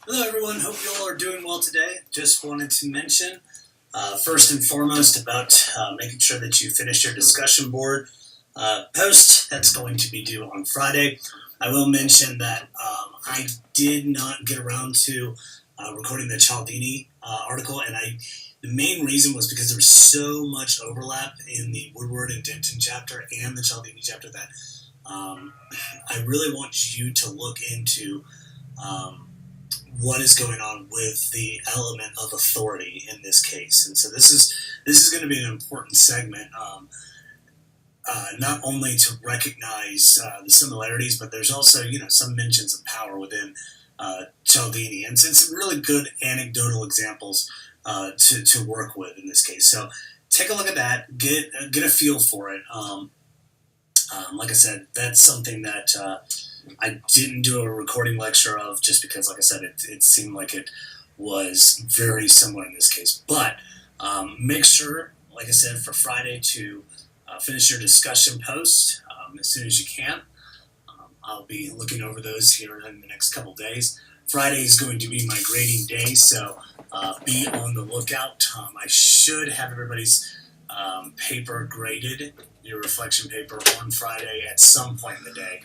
Hello everyone, hope you all are doing well today. Just wanted to mention, first and foremost, about making sure that you finish your discussion board post. That's going to be due on Friday. I will mention that I did not get around to recording the Cialdini article, and the main reason was because there was so much overlap in the Woodward and Denton chapter and the Cialdini chapter that I really want you to look into what is going on with the element of authority in this case. And so this is going to be an important segment, not only to recognize the similarities, but there's also some mentions of power within Cialdini, and some really good anecdotal examples to work with in this case. So take a look at that, get a feel for it. Like I said, that's something that I didn't do a recording lecture of just because, like I said, it seemed like it was very similar in this case. But make sure, like I said, for Friday to finish your discussion post as soon as you can. I'll be looking over those here in the next couple days. Friday is going to be my grading day, so be on the lookout. I should have everybody's paper graded, your reflection paper, on Friday at some point in the day.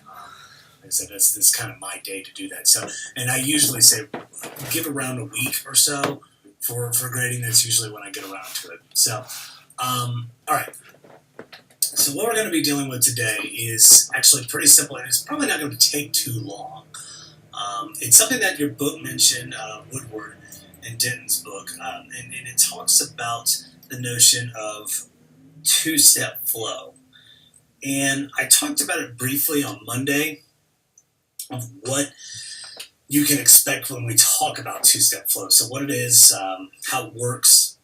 Like I said, that's kind of my day to do that. So, and I usually say give around a week or so for grading. That's usually when I get around to it. So, all right. So what we're going to be dealing with today is actually pretty simple, and it's probably not going to take too long. It's something that your book mentioned, Woodward and Denton's book, and it talks about the notion of two-step flow. And I talked about it briefly on Monday, of what you can expect when we talk about two-step flow. So what it is, how it works,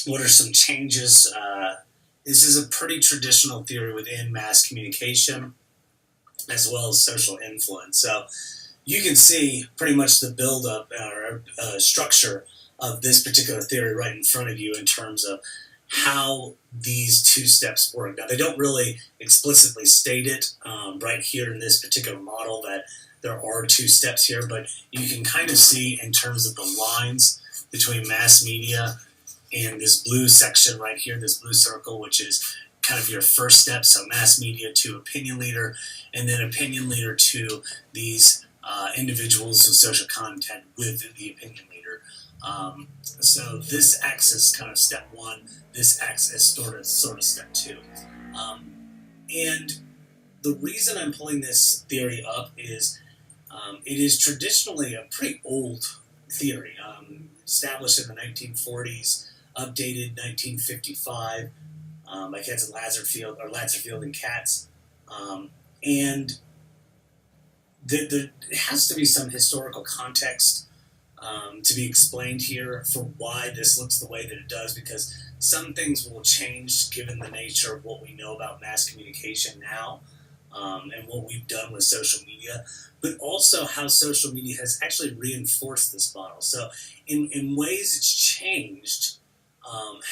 what are some changes. This is a pretty traditional theory within mass communication as well as social influence. So you can see pretty much the build-up or structure of this particular theory right in front of you in terms of how these two steps work. Now, they don't really explicitly state it right here in this particular model that there are two steps here, but you can kind of see in terms of the lines between mass media and this blue section right here, this blue circle, which is kind of your first step. So mass media to opinion leader, and then opinion leader to these individuals of social content with the opinion leader. So this acts as kind of step one. This acts as sort of step two. And the reason I'm pulling this theory up is it is traditionally a pretty old theory, established in the 1940s, updated 1955 by Latserfield and Katz. And there has to be some historical context to be explained here for why this looks the way that it does, because some things will change given the nature of what we know about mass communication now and what we've done with social media, but also how social media has actually reinforced this model. So in ways it's changed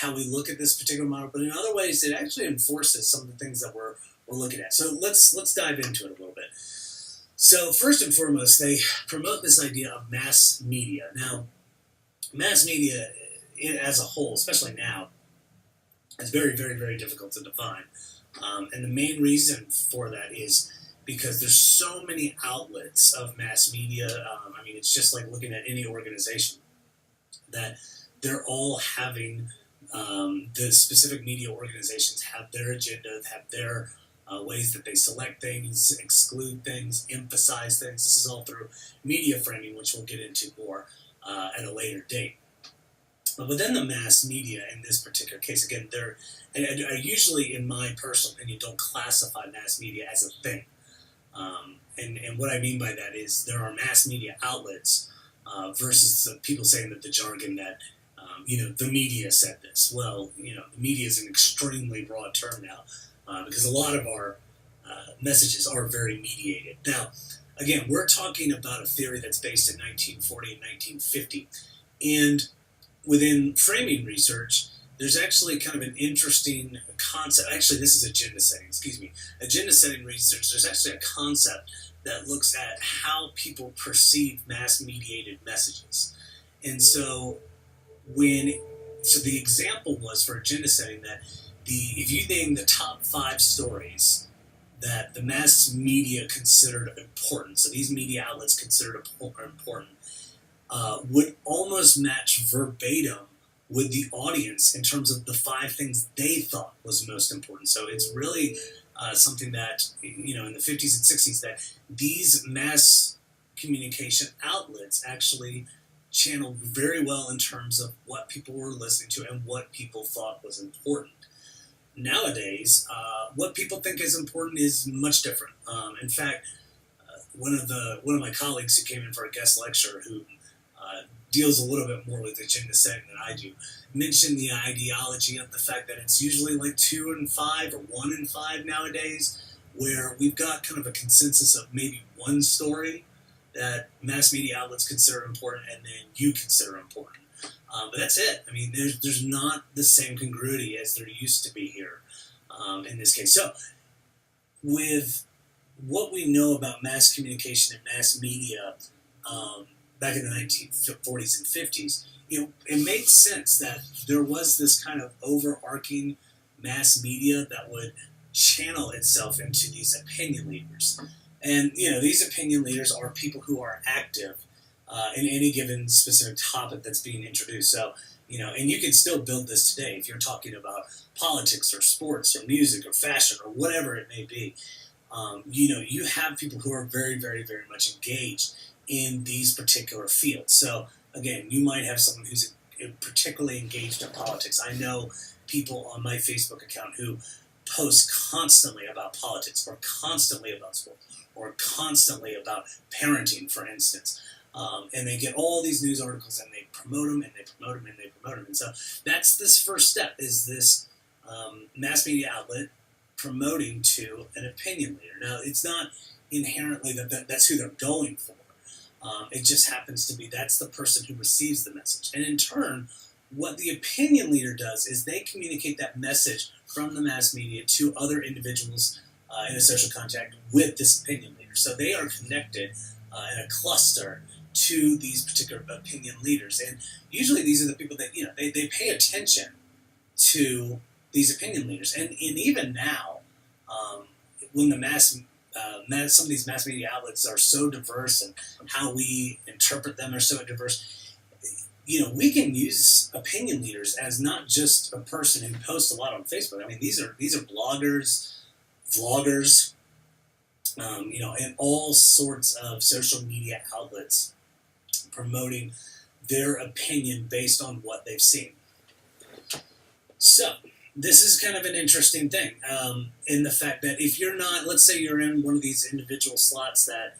how we look at this particular model, but in other ways it actually enforces some of the things that we're looking at. So let's dive into it a little bit. So first and foremost, they promote this idea of mass media. Now, mass media as a whole, especially now, is very, very, very difficult to define. And the main reason for that is because there's so many outlets of mass media. I mean, it's just like looking at any organization, that they're all having the specific media organizations have their agenda, have their ways that they select things, exclude things, emphasize things. This is all through media framing, which we'll get into more at a later date. But within the mass media, in this particular case, again, I usually, in my personal opinion, don't classify mass media as a thing. And what I mean by that is there are mass media outlets versus people saying that the jargon that the media said this. Well, the media is an extremely broad term now because a lot of our messages are very mediated. Now, again, we're talking about a theory that's based in 1940 and 1950. And within framing research, there's actually kind of an interesting concept. Actually, this is agenda setting, Agenda setting research. There's actually a concept that looks at how people perceive mass-mediated messages. And so the example was for agenda setting that if you name the top 5 stories that the mass media considered important, so these media outlets considered important, would almost match verbatim with the audience in terms of the 5 things they thought was most important. So it's really something that, in the 50s and 60s, that these mass communication outlets actually channeled very well in terms of what people were listening to and what people thought was important. Nowadays, what people think is important is much different. In fact, one of my colleagues who came in for a guest lecture, who deals a little bit more with agenda setting than I do, mentioned the ideology of the fact that it's usually like 2 in 5 or 1 in 5 nowadays, where we've got kind of a consensus of maybe one story that mass media outlets consider important and then you consider important. But that's it. I mean, there's not the same congruity as there used to be here in this case. So with what we know about mass communication and mass media back in the 1940s and 50s, it made sense that there was this kind of overarching mass media that would channel itself into these opinion leaders. And, these opinion leaders are people who are active in any given specific topic that's being introduced. So, and you can still build this today if you're talking about politics or sports or music or fashion or whatever it may be. You have people who are very, very, very much engaged in these particular fields. So, again, you might have someone who's particularly engaged in politics. I know people on my Facebook account who post constantly about politics or constantly about sports or constantly about parenting, for instance. And they get all these news articles and they promote them and they promote them and they promote them. And so that's this first step, is this mass media outlet promoting to an opinion leader. Now, it's not inherently that's who they're going for. It just happens to be that's the person who receives the message. And in turn, what the opinion leader does is they communicate that message from the mass media to other individuals in a social contact with this opinion leader. So they are connected in a cluster to these particular opinion leaders. And usually these are the people that, they pay attention to these opinion leaders. And even now, when some of these mass media outlets are so diverse and how we interpret them are so diverse, we can use opinion leaders as not just a person who posts a lot on Facebook. I mean, these are bloggers, vloggers, and all sorts of social media outlets promoting their opinion based on what they've seen. So this is kind of an interesting thing in the fact that if you're not, let's say you're in one of these individual slots that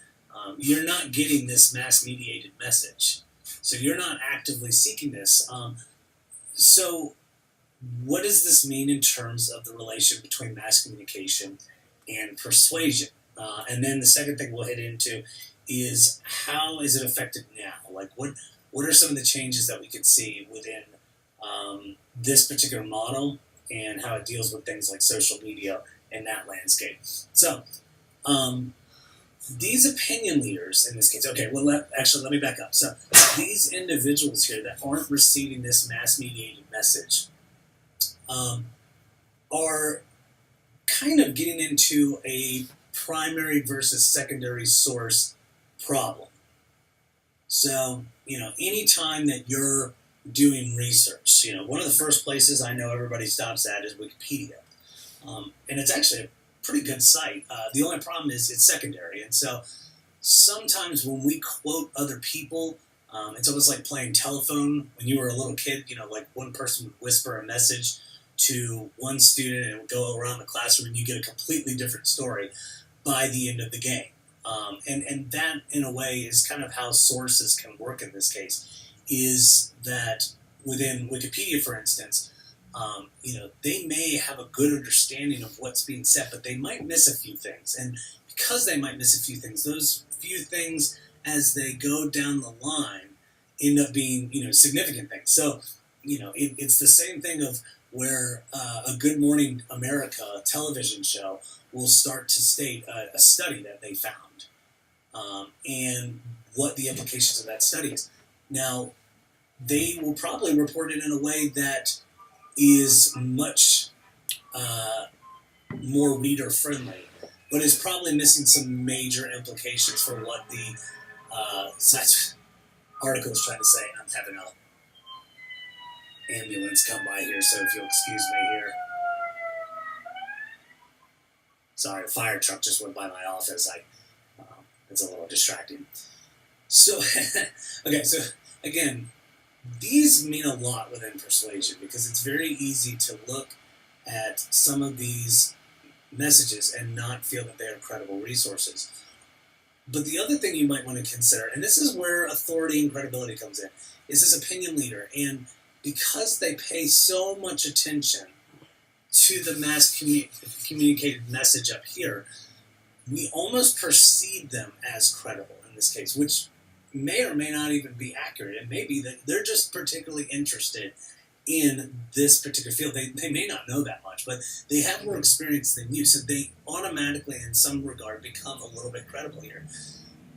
you're not getting this mass-mediated message. So you're not actively seeking this. So what does this mean in terms of the relation between mass communication and persuasion? And then the second thing we'll hit into is how is it affected now? Like what are some of the changes that we could see within this particular model and how it deals with things like social media and that landscape? So these opinion leaders in this case, okay, well, let me back up. So these individuals here that aren't receiving this mass-mediated message are kind of getting into a primary versus secondary source problem. So, anytime that you're doing research, one of the first places I know everybody stops at is Wikipedia. And it's actually a pretty good site. The only problem is it's secondary. And so sometimes when we quote other people, it's almost like playing telephone when you were a little kid. Like one person would whisper a message to one student and it would go around the classroom and you get a completely different story by the end of the game. And that, in a way, is kind of how sources can work in this case, is that within Wikipedia, for instance, they may have a good understanding of what's being said, but they might miss a few things. And because they might miss a few things, those few things, as they go down the line, end up being, significant things. So, it's the same thing of where a Good Morning America television show will start to state a study that they found. and what the implications of that study is. Now, they will probably report it in a way that is much more reader friendly, but is probably missing some major implications for what the article is trying to say. I'm having a ambulance come by here, so if you'll excuse me here. Sorry, a fire truck just went by my office. It's a little distracting. So, okay, so again, these mean a lot within persuasion because it's very easy to look at some of these messages and not feel that they are credible resources. But the other thing you might want to consider, and this is where authority and credibility comes in, is this opinion leader. And because they pay so much attention to the mass communicated message up here, we almost perceive them as credible in this case, which may or may not even be accurate. It may be that they're just particularly interested in this particular field. They may not know that much, but they have more experience than you, so they automatically, in some regard, become a little bit credible here.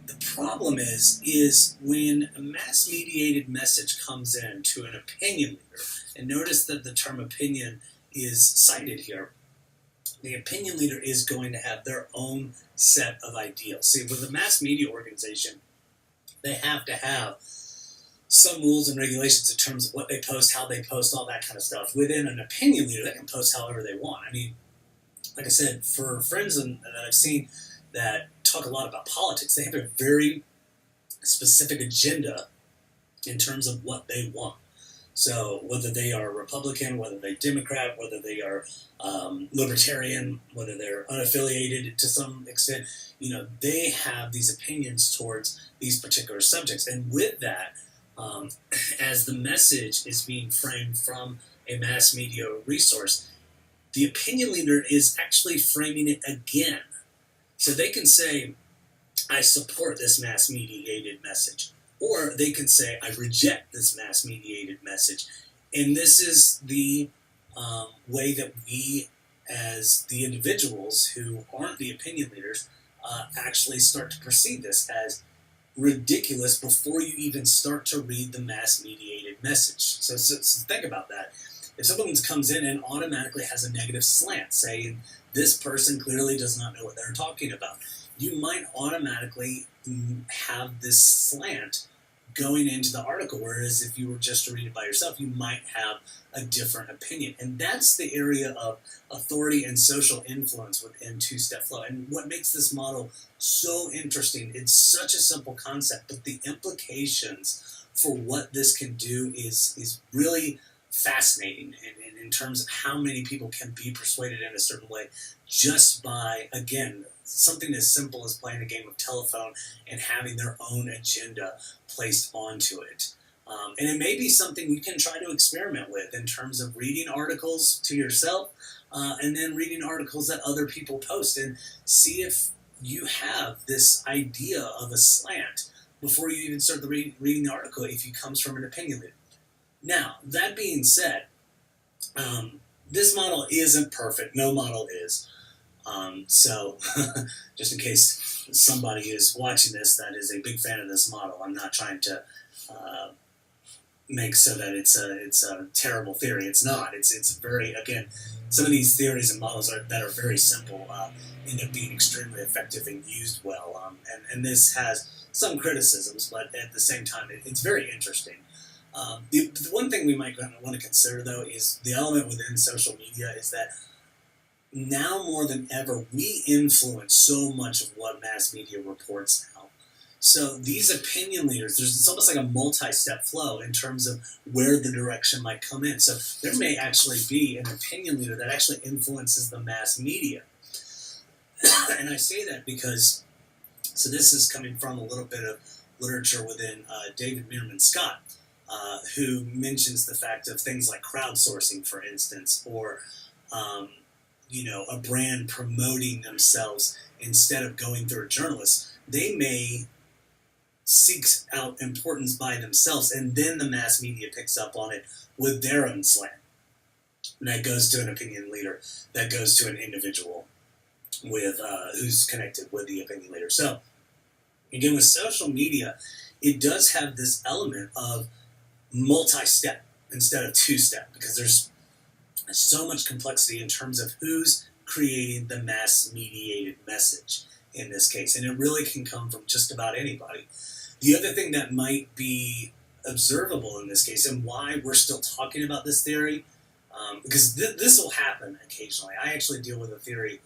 The problem is when a mass-mediated message comes in to an opinion leader, and notice that the term opinion is cited here, the opinion leader is going to have their own set of ideals. See, with a mass media organization, they have to have some rules and regulations in terms of what they post, how they post, all that kind of stuff. Within an opinion leader, they can post however they want. I mean, like I said, for friends that I've seen that talk a lot about politics, they have a very specific agenda in terms of what they want. So whether they are Republican, whether they're Democrat, whether they are Libertarian, whether they're unaffiliated to some extent, they have these opinions towards these particular subjects. And with that, as the message is being framed from a mass media resource, the opinion leader is actually framing it again. So they can say, I support this mass-mediated message. Or they can say, I reject this mass-mediated message. And this is the way that we, as the individuals who aren't the opinion leaders, actually start to perceive this as ridiculous before you even start to read the mass-mediated message. So think about that. If someone comes in and automatically has a negative slant, saying this person clearly does not know what they're talking about, you might automatically have this slant going into the article, whereas if you were just to read it by yourself, you might have a different opinion. And that's the area of authority and social influence within two-step flow. And what makes this model so interesting, it's such a simple concept, but the implications for what this can do is really fascinating in terms of how many people can be persuaded in a certain way just by, again, something as simple as playing a game of telephone and having their own agenda placed onto it. And it may be something you can try to experiment with in terms of reading articles to yourself and then reading articles that other people post and see if you have this idea of a slant before you even start reading the article if it comes from an opinion leader. Now, that being said, this model isn't perfect. No model is. So, just in case somebody is watching this that is a big fan of this model, I'm not trying to make so that it's a terrible theory. It's not. It's very, again, some of these theories and models that are very simple end up being extremely effective and used well. And this has some criticisms, but at the same time, it's very interesting. The one thing we might want to consider, though, is the element within social media is that now more than ever, we influence so much of what mass media reports now. So these opinion leaders, it's almost like a multi-step flow in terms of where the direction might come in. So there may actually be an opinion leader that actually influences the mass media. And I say that because, so this is coming from a little bit of literature within David Meerman Scott, who mentions the fact of things like crowdsourcing, for instance, or a brand promoting themselves instead of going through a journalist. They may seek out importance by themselves, and then the mass media picks up on it with their own slant. And that goes to an opinion leader. That goes to an individual with who's connected with the opinion leader. So Again, with social media, it does have this element of multi-step instead of two-step because there's so much complexity in terms of who's creating the mass-mediated message in this case, and it really can come from just about anybody. The other thing that might be observable in this case, and why we're still talking about this theory, because this will happen occasionally. I actually deal with a theory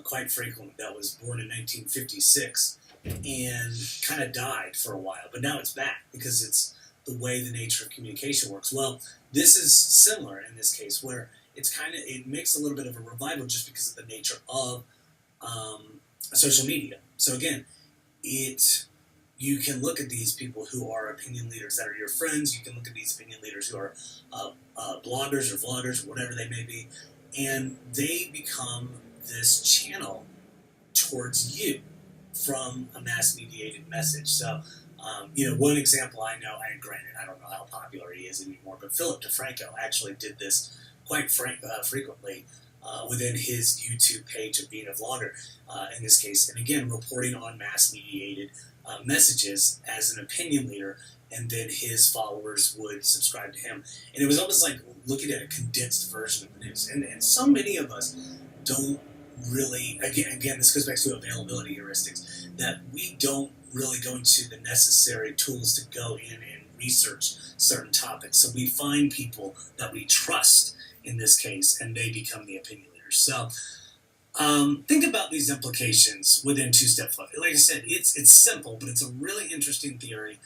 quite frequently that was born in 1956 and kind of died for a while, but now it's back because it's the way the nature of communication works. Well, this is similar in this case, where it makes a little bit of a revival just because of the nature of social media. So again, you can look at these people who are opinion leaders that are your friends. You can look at these opinion leaders who are bloggers or vloggers or whatever they may be, and they become this channel towards you from a mass-mediated message. So, one example I know, and granted, I don't know how popular he is anymore, but Philip DeFranco actually did this quite frequently within his YouTube page of being a vlogger in this case, and again, reporting on mass-mediated messages as an opinion leader, and then his followers would subscribe to him. And it was almost like looking at a condensed version of the news. And so many of us don't really, again, this goes back to availability heuristics, that we don't really go into the necessary tools to go in and research certain topics. So we find people that we trust in this case, and they become the opinion leaders. So think about these implications within two-step flow. Like I said, it's simple, but it's a really interesting theory.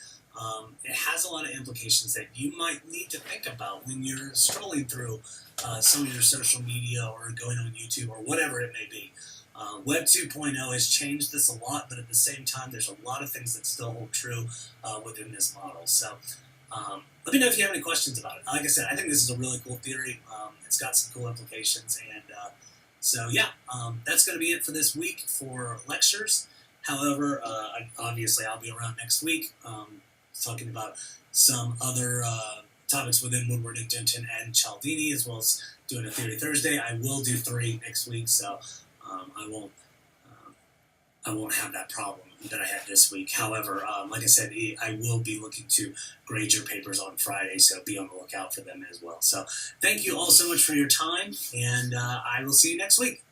It has a lot of implications that you might need to think about when you're scrolling through some of your social media or going on YouTube or whatever it may be. Web 2.0 has changed this a lot, but at the same time, there's a lot of things that still hold true within this model. So let me know if you have any questions about it. Like I said, I think this is a really cool theory. It's got some cool implications, and so yeah, that's going to be it for this week for lectures. However, obviously I'll be around next week talking about some other topics within Woodward and Denton and Cialdini, as well as doing a Theory Thursday. I will do 3 next week, so I won't have that problem that I had this week. However, like I said, I will be looking to grade your papers on Friday, so be on the lookout for them as well. So thank you all so much for your time, and I will see you next week.